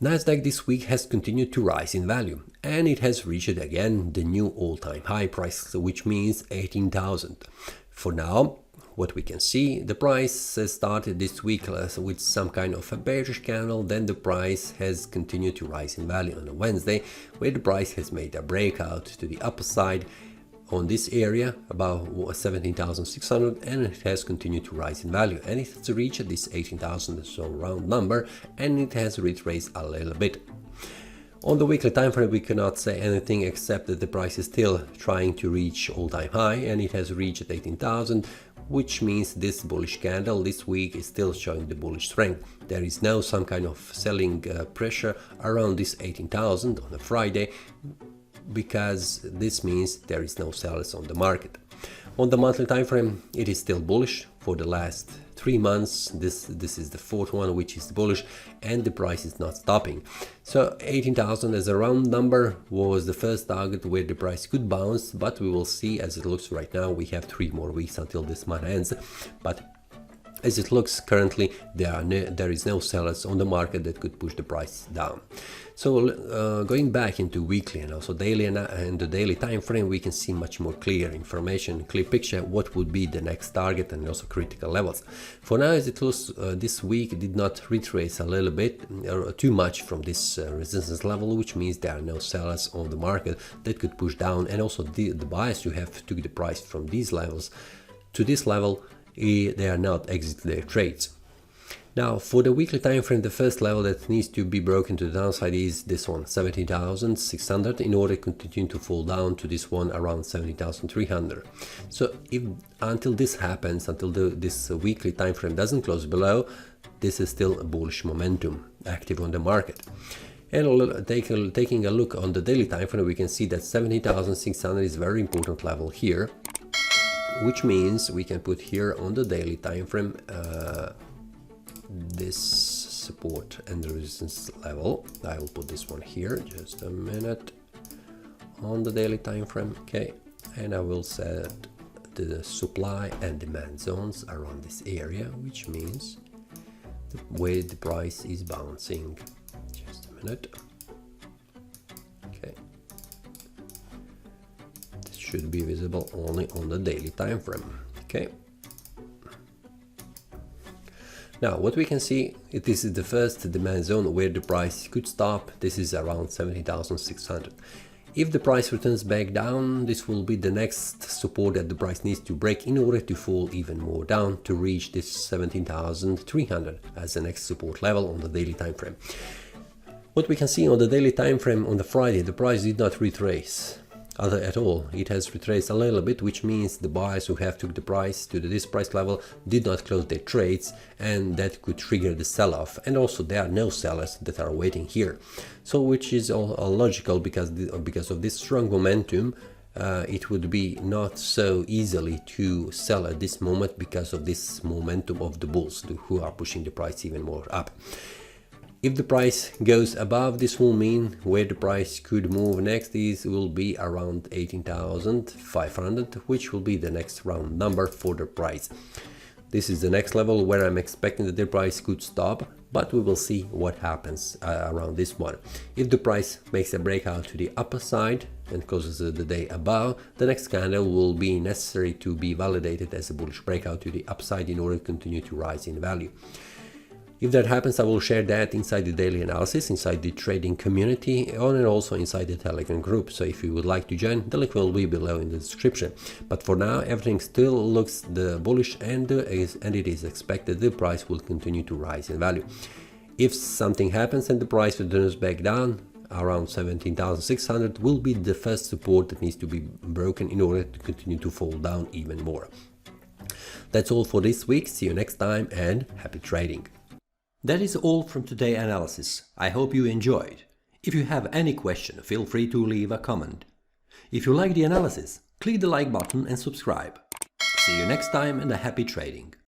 NASDAQ this week has continued to rise in value, and it has reached again the new all-time high price, which means 18,000. For now, what we can see, the price has started this week with some kind of a bearish candle, then the price has continued to rise in value on a Wednesday, where the price has made a breakout to the upper side on this area about 17,600, and it has continued to rise in value, and it has reached this 18,000, so round number, and it has retraced a little bit. On the weekly time frame we cannot say anything except that the price is still trying to reach all-time high, and it has reached 18,000, which means this bullish candle this week is still showing the bullish strength. There is now some kind of selling pressure around this 18,000 on a Friday, because this means there is no sellers on the market. On the monthly time frame it is still bullish for the last 3 months. This is the fourth one which is bullish, and the price is not stopping. So 18,000 as a round number was the first target where the price could bounce, but we will see. As it looks right now, we have 3 more weeks until this month ends, but as it looks currently, there is no sellers on the market that could push the price down. So going back into weekly and also daily and the daily time frame, we can see much more clear information, clear picture what would be the next target and also critical levels. For now, as it looks, this week did not retrace a little bit or too much from this resistance level, which means there are no sellers on the market that could push down, and also the buyers who have took the price from these levels to this level, they are not exiting their trades. Now for the weekly time frame, the first level that needs to be broken to the downside is this one, 17,600, in order to continue to fall down to this one around 17,300. So if until this happens, until this weekly time frame doesn't close below, this is still a bullish momentum active on the market. And taking a look on the daily time frame, we can see that 17,600 is a very important level here, which means we can put here on the daily time frame this support and resistance level. I will put this one here, just a minute, on the daily time frame. Okay, and I will set the supply and demand zones around this area, which means the way the price is bouncing. Just a minute. Okay, this should be visible only on the daily time frame. Okay, now what we can see, this is the first demand zone where the price could stop. This is around 70,600. If the price returns back down, this will be the next support that the price needs to break in order to fall even more down to reach this 17,300 as the next support level on the daily time frame. What we can see on the daily time frame on the Friday, the price did not retrace at all. It has retraced a little bit, which means the buyers who have took the price to this price level did not close their trades, and that could trigger the sell-off. And also there are no sellers that are waiting here, so which is all logical, because of this strong momentum. It would be not so easily to sell at this moment because of this momentum of the bulls who are pushing the price even more up. If the price goes above, this will mean where the price could move next will be around 18,500, which will be the next round number for the price. This is the next level where I'm expecting that the price could stop, but we will see what happens around this one. If the price makes a breakout to the upper side and closes the day above, the next candle will be necessary to be validated as a bullish breakout to the upside in order to continue to rise in value. If that happens, I will share that inside the daily analysis, inside the trading community, and also inside the Telegram group. So if you would like to join, the link will be below in the description. But for now, everything still looks bullish, and it is expected the price will continue to rise in value. If something happens and the price returns back down, around 17,600 will be the first support that needs to be broken in order to continue to fall down even more. That's all for this week. See you next time, and happy trading. That is all from today's analysis. I hope you enjoyed. If you have any question, feel free to leave a comment. If you like the analysis, click the like button and subscribe. See you next time, and a happy trading.